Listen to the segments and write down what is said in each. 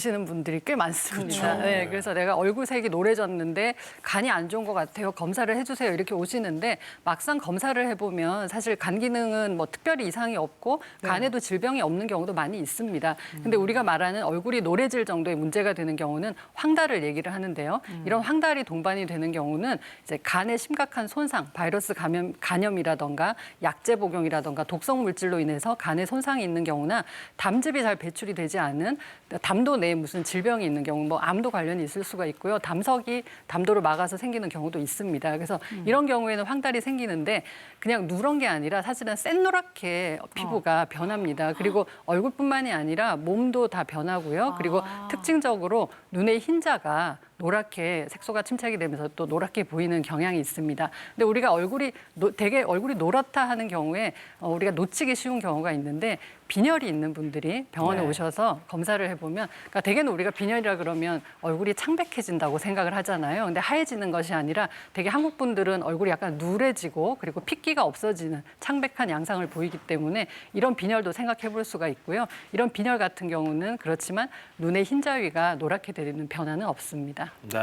오시는 분들이 꽤 많습니다. 그렇죠. 네, 그래서 내가 얼굴색이 노래졌는데 간이 안 좋은 것 같아요. 검사를 해주세요. 이렇게 오시는데 막상 검사를 해보면 사실 간 기능은 뭐 특별히 이상이 없고 간에도 질병이 없는 경우도 많이 있습니다. 근데 우리가 말하는 얼굴이 노래질 정도의 문제가 되는 경우는 황달을 얘기를 하는데요. 이런 황달이 동반이 되는 경우는 이제 간에 심각한 손상, 바이러스 간염이라던가 약제 복용이라던가 독성 물질로 인해서 간에 손상이 있는 경우나 담즙이 잘 배출이 되지 않은 담도 내에 무슨 질병이 있는 경우, 뭐 암도 관련이 있을 수가 있고요. 담석이 담도를 막아서 생기는 경우도 있습니다. 그래서 이런 경우에는 황달이 생기는데 그냥 누런 게 아니라 사실은 샛노랗게 피부가 변합니다. 그리고 얼굴뿐만이 아니라 몸도 다 변하고요. 그리고 특징적으로 눈의 흰자가 노랗게 색소가 침착이 되면서 또 노랗게 보이는 경향이 있습니다. 근데 우리가 되게 얼굴이 노랗다 하는 경우에 우리가 놓치기 쉬운 경우가 있는데 빈혈이 있는 분들이 병원에 오셔서 검사를 해보면 그러니까 대개는 우리가 빈혈이라 그러면 얼굴이 창백해진다고 생각을 하잖아요. 근데 하얘지는 것이 아니라 되게 한국 분들은 얼굴이 약간 누래지고 그리고 핏기가 없어지는 창백한 양상을 보이기 때문에 이런 빈혈도 생각해 볼 수가 있고요. 이런 빈혈 같은 경우는 그렇지만 눈의 흰자위가 노랗게 되는 변화는 없습니다. 네.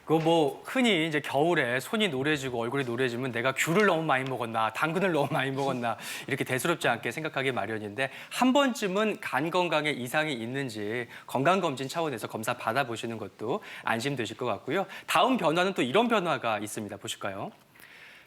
그거 뭐 흔히 이제 겨울에 손이 노래지고 얼굴이 노래지면 내가 귤을 너무 많이 먹었나, 당근을 너무 많이 먹었나 이렇게 대수롭지 않게 생각하기 마련인데 한 번쯤은 간 건강에 이상이 있는지 건강검진 차원에서 검사 받아보시는 것도 안심되실 것 같고요. 다음 변화는 또 이런 변화가 있습니다. 보실까요?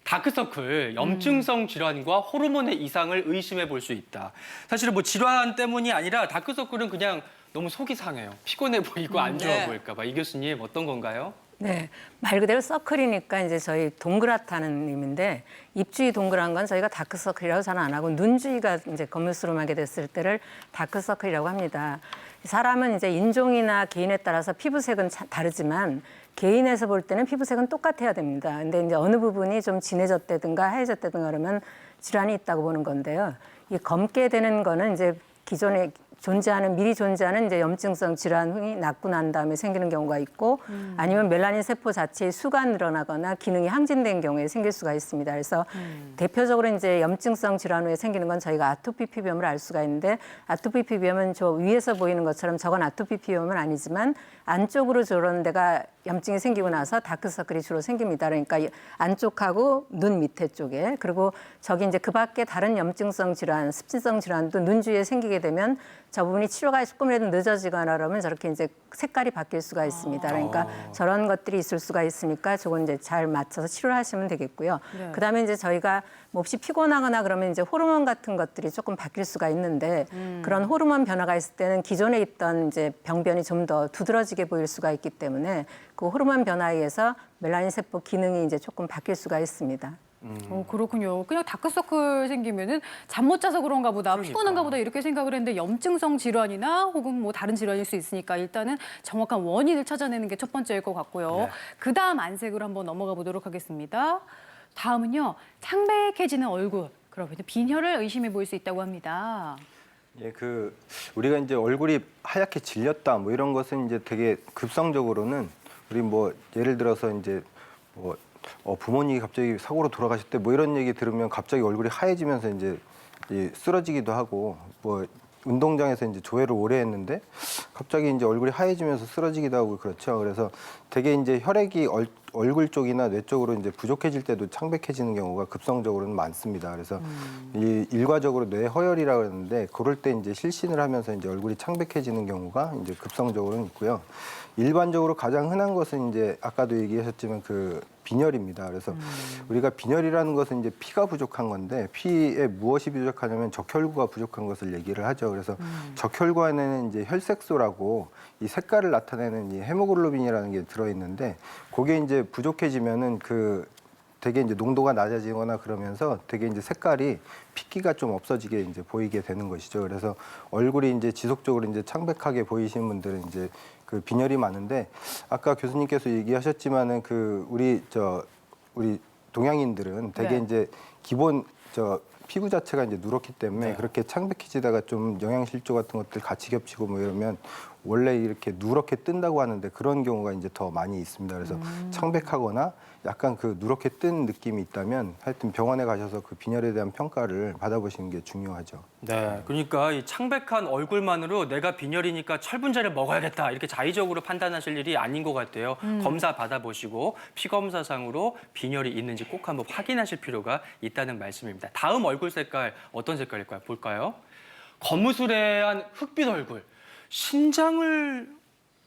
다크서클, 염증성 질환과 호르몬의 이상을 의심해 볼 수 있다. 사실은 뭐 질환 때문이 아니라 다크서클은 그냥 너무 속이 상해요. 피곤해 보이고 안 좋아 보일까 봐. 이 교수님 어떤 건가요? 네, 말 그대로 서클이니까 이제 저희 동그랗다는 의미인데 입주위 동그란 건 저희가 다크서클이라고 잘 안 하고 눈주위가 이제 거물스름하게 됐을 때를 다크서클이라고 합니다. 사람은 이제 인종이나 개인에 따라서 피부색은 다르지만 개인에서 볼 때는 피부색은 똑같아야 됩니다. 근데 이제 어느 부분이 좀 진해졌다든가 하얘졌다든가 그러면 질환이 있다고 보는 건데요. 이 검게 되는 거는 이제 기존에 미리 존재하는 이제 염증성 질환이 낫고 난 다음에 생기는 경우가 있고 아니면 멜라닌 세포 자체의 수가 늘어나거나 기능이 항진된 경우에 생길 수가 있습니다. 그래서 대표적으로 이제 염증성 질환 후에 생기는 건 저희가 아토피 피부염을 알 수가 있는데 아토피 피부염은 저 위에서 보이는 것처럼 저건 아토피 피부염은 아니지만 안쪽으로 저런 데가 염증이 생기고 나서 다크서클이 주로 생깁니다. 그러니까 안쪽하고 눈 밑에 쪽에 그리고 저기 이제 그 밖에 다른 염증성 질환, 습진성 질환도 눈 주위에 생기게 되면 저 부분이 치료가 조금이라도 늦어지거나 그러면 저렇게 이제 색깔이 바뀔 수가 있습니다. 그러니까 저런 것들이 있을 수가 있으니까 저건 이제 잘 맞춰서 치료를 하시면 되겠고요. 그다음에 이제 저희가 몹시 피곤하거나 그러면 이제 호르몬 같은 것들이 조금 바뀔 수가 있는데 그런 호르몬 변화가 있을 때는 기존에 있던 이제 병변이 좀 더 두드러지게 보일 수가 있기 때문에 그 호르몬 변화에 의해서 멜라닌 세포 기능이 이제 조금 바뀔 수가 있습니다. 그렇군요. 그냥 다크서클 생기면은 잠 못 자서 그런가 보다, 피곤한가 보다 이렇게 생각을 했는데 염증성 질환이나 혹은 뭐 다른 질환일 수 있으니까 일단은 정확한 원인을 찾아내는 게 첫 번째일 것 같고요. 네. 그다음 안색으로 한번 넘어가 보도록 하겠습니다. 다음은요. 창백해지는 얼굴. 그러면 빈혈을 의심해 볼 수 있다고 합니다. 예, 우리가 이제 얼굴이 하얗게 질렸다 뭐 이런 것은 이제 되게 급성적으로는 우리 뭐 예를 들어서 이제 뭐 부모님이 갑자기 사고로 돌아가셨대 뭐 이런 얘기 들으면 갑자기 얼굴이 하얘지면서 이제 쓰러지기도 하고 뭐 운동장에서 이제 조회를 오래 했는데 갑자기 이제 얼굴이 하얘지면서 쓰러지기도 하고 그렇죠. 그래서 되게 이제 혈액이 얼굴 쪽이나 뇌 쪽으로 이제 부족해질 때도 창백해지는 경우가 급성적으로는 많습니다. 그래서 이 일과적으로 뇌 허혈이라고 하는데 그럴 때 이제 실신을 하면서 이제 얼굴이 창백해지는 경우가 이제 급성적으로는 있고요. 일반적으로 가장 흔한 것은 이제 아까도 얘기하셨지만 빈혈입니다. 그래서 우리가 빈혈이라는 것은 이제 피가 부족한 건데 피에 무엇이 부족하냐면 적혈구가 부족한 것을 얘기를 하죠. 그래서 적혈구 안에는 이제 혈색소라고 이 색깔을 나타내는 이 헤모글로빈이라는 게 들어있는데 그게 이제 부족해지면은 되게 이제 농도가 낮아지거나 그러면서 되게 이제 색깔이 핏기가 좀 없어지게 이제 보이게 되는 것이죠. 그래서 얼굴이 이제 지속적으로 이제 창백하게 보이시는 분들은 이제 빈혈이 많은데 아까 교수님께서 얘기하셨지만은 우리 동양인들은 되게 이제 기본 피부 자체가 이제 누렇기 때문에 그렇게 창백해지다가 좀 영양실조 같은 것들 같이 겹치고 뭐 이러면 원래 이렇게 누렇게 뜬다고 하는데 그런 경우가 이제 더 많이 있습니다. 그래서 창백하거나 약간 그 누렇게 뜬 느낌이 있다면 하여튼 병원에 가셔서 그 빈혈에 대한 평가를 받아보시는 게 중요하죠. 네, 그러니까 이 창백한 얼굴만으로 내가 빈혈이니까 철분제를 먹어야겠다 이렇게 자의적으로 판단하실 일이 아닌 것 같아요. 검사 받아보시고 피검사상으로 빈혈이 있는지 꼭 한번 확인하실 필요가 있다는 말씀입니다. 다음 얼굴 색깔 어떤 색깔일까요? 볼까요? 거무스레한 흑빛 얼굴, 신장을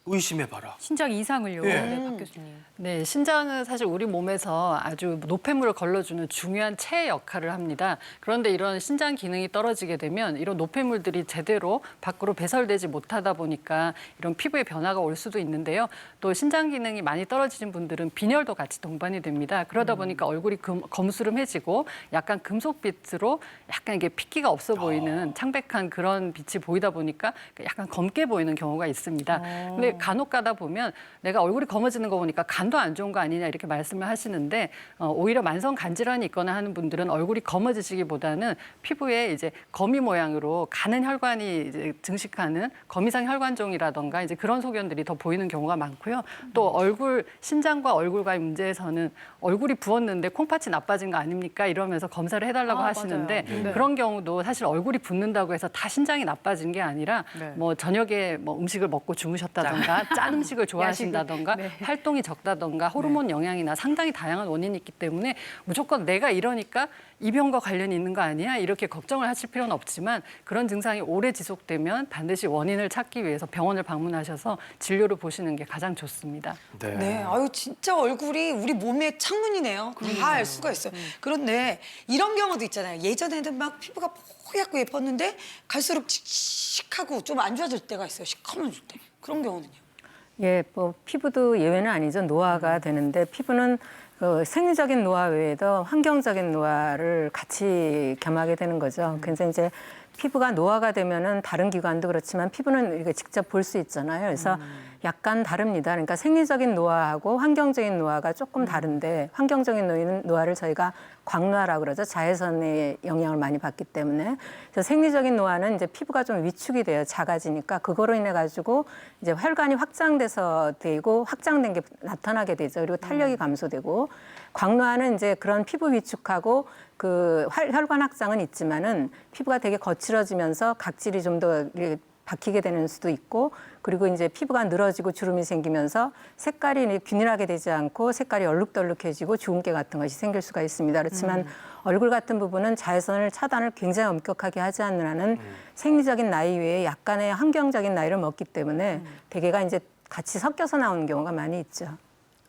의심해봐라. 신장 이상을요. 예. 네, 박 교수님. 네, 신장은 사실 우리 몸에서 아주 노폐물을 걸러주는 중요한 체 역할을 합니다. 그런데 이런 신장 기능이 떨어지게 되면 이런 노폐물들이 제대로 밖으로 배설되지 못하다 보니까 이런 피부에 변화가 올 수도 있는데요. 또 신장 기능이 많이 떨어지신 분들은 빈혈도 같이 동반이 됩니다. 그러다 보니까 얼굴이 검수름해지고 약간 금속빛으로 약간 이게 핏기가 없어 보이는 창백한 그런 빛이 보이다 보니까 약간 검게 보이는 경우가 있습니다. 근데 간혹 가다 보면 내가 얼굴이 검어지는 거 보니까 간도 안 좋은 거 아니냐 이렇게 말씀을 하시는데 오히려 만성 간 질환이 있거나 하는 분들은 얼굴이 검어지시기보다는 피부에 이제 거미 모양으로 가는 혈관이 이제 증식하는 거미상 혈관종이라던가 이제 그런 소견들이 더 보이는 경우가 많고요. 또 얼굴 신장과 얼굴과의 문제에서는 얼굴이 부었는데 콩팥이 나빠진 거 아닙니까? 이러면서 검사를 해달라고 하시는데 맞아요. 네. 그런 경우도 사실 얼굴이 붓는다고 해서 다 신장이 나빠진 게 아니라 네. 뭐 저녁에 뭐 음식을 먹고 주무셨다던가 짠 음식을 좋아하신다던가 네. 활동이 적다던가 호르몬 영향이나 상당히 다양한 원인이 있기 때문에 무조건 내가 이러니까 이 병과 관련이 있는 거 아니야? 이렇게 걱정을 하실 필요는 없지만 그런 증상이 오래 지속되면 반드시 원인을 찾기 위해서 병원을 방문하셔서 진료를 보시는 게 가장 좋습니다. 네, 아유 진짜 얼굴이 우리 몸의 창문이네요. 다 알 수가 있어요. 그런데 이런 경우도 있잖아요. 예전에는 막 피부가 뽀얗고 예뻤는데 갈수록 칙칙하고 좀 안 좋아질 때가 있어요. 시커먼질 때. 그런 경우는요. 예, 뭐 피부도 예외는 아니죠. 노화가 되는데 피부는 그 생리적인 노화 외에도 환경적인 노화를 같이 겸하게 되는 거죠. 그래서 이제 피부가 노화가 되면은 다른 기관도 그렇지만 피부는 이렇게 직접 볼 수 있잖아요. 그래서 약간 다릅니다. 그러니까 생리적인 노화하고 환경적인 노화가 조금 다른데 환경적인 노화를 저희가 광노화라고 그러죠. 자외선의 영향을 많이 받기 때문에. 그래서 생리적인 노화는 이제 피부가 좀 위축이 돼요. 작아지니까 그거로 인해 가지고 이제 혈관이 확장돼서 되고 확장된 게 나타나게 되죠. 그리고 탄력이 감소되고 광노화는 이제 그런 피부 위축하고 그 혈관 확장은 있지만은 피부가 되게 거칠어지면서 각질이 좀 더 박히게 되는 수도 있고 그리고 이제 피부가 늘어지고 주름이 생기면서 색깔이 균일하게 되지 않고 색깔이 얼룩덜룩해지고 주근깨 같은 것이 생길 수가 있습니다. 그렇지만 얼굴 같은 부분은 자외선을 차단을 굉장히 엄격하게 하지 않는 한은 생리적인 나이 외에 약간의 환경적인 나이를 먹기 때문에 대개가 이제 같이 섞여서 나오는 경우가 많이 있죠.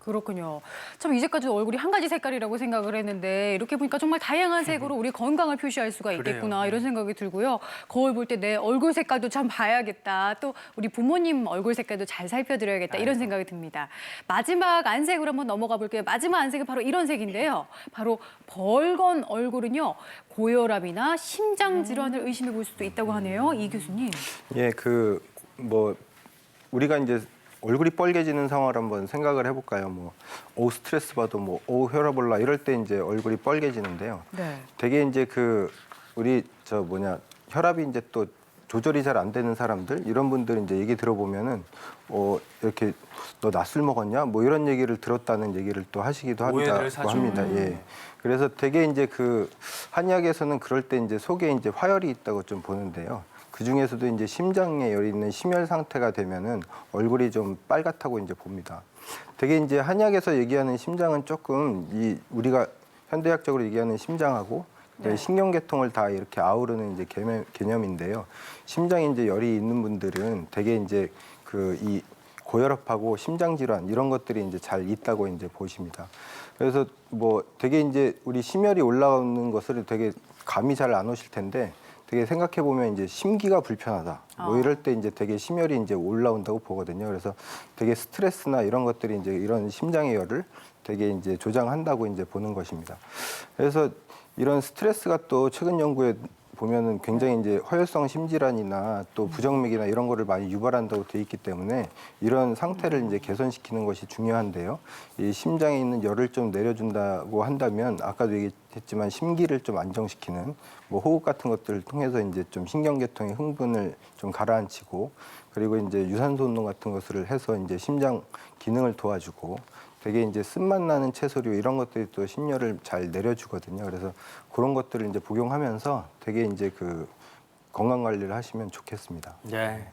그렇군요. 참 이제까지 얼굴이 한 가지 색깔이라고 생각을 했는데 이렇게 보니까 정말 다양한 색으로 우리 건강을 표시할 수가 있겠구나 이런 생각이 들고요. 거울 볼 때 내 얼굴 색깔도 참 봐야겠다. 또 우리 부모님 얼굴 색깔도 잘 살펴드려야겠다 이런 생각이 듭니다. 마지막 안색으로 한번 넘어가 볼게요. 마지막 안색은 바로 이런 색인데요. 바로 벌건 얼굴은요. 고혈압이나 심장 질환을 의심해 볼 수도 있다고 하네요. 이 교수님. 예, 그 뭐 우리가 이제 얼굴이 빨개지는 상황을 한번 생각을 해볼까요? 뭐, 스트레스 받아, 혈압 올라 이럴 때 이제 얼굴이 빨개지는데요. 네. 되게 이제 우리 혈압이 이제 또 조절이 잘 안 되는 사람들 이런 분들 이제 얘기 들어보면은 이렇게 너 낯술 먹었냐? 뭐 이런 얘기를 들었다는 얘기를 또 하시기도 오해를 사죠. 합니다. 예. 그래서 되게 이제 한의학에서는 그럴 때 이제 속에 이제 화열이 있다고 좀 보는데요. 그 중에서도 이제 심장에 열이 있는 심혈 상태가 되면은 얼굴이 좀 빨갛다고 이제 봅니다. 되게 이제 한의학에서 얘기하는 심장은 조금 우리가 현대학적으로 얘기하는 심장하고 신경계통을 다 이렇게 아우르는 이제 개념인데요. 심장에 이제 열이 있는 분들은 되게 이제 이 고혈압하고 심장 질환 이런 것들이 이제 잘 있다고 이제 보십니다. 그래서 뭐 되게 이제 우리 심혈이 올라오는 것을 되게 감이 잘 안 오실 텐데 되게 생각해 보면 이제 심기가 불편하다. 뭐 이럴 때 이제 되게 심혈이 이제 올라온다고 보거든요. 그래서 되게 스트레스나 이런 것들이 이제 이런 심장의 열을 되게 이제 조장한다고 이제 보는 것입니다. 그래서 이런 스트레스가 또 최근 연구에 보면은 굉장히 이제 허혈성 심질환이나 또 부정맥이나 이런 거를 많이 유발한다고 돼 있기 때문에 이런 상태를 이제 개선시키는 것이 중요한데요. 이 심장에 있는 열을 좀 내려준다고 한다면 아까도 얘기했지만 심기를 좀 안정시키는 뭐 호흡 같은 것들을 통해서 이제 좀 신경계통의 흥분을 좀 가라앉히고 그리고 이제 유산소 운동 같은 것을 해서 이제 심장 기능을 도와주고 되게 이제 쓴맛 나는 채소류 이런 것들이 또 심열을 잘 내려주거든요. 그래서 그런 것들을 이제 복용하면서 되게 이제 그 건강 관리를 하시면 좋겠습니다. 네.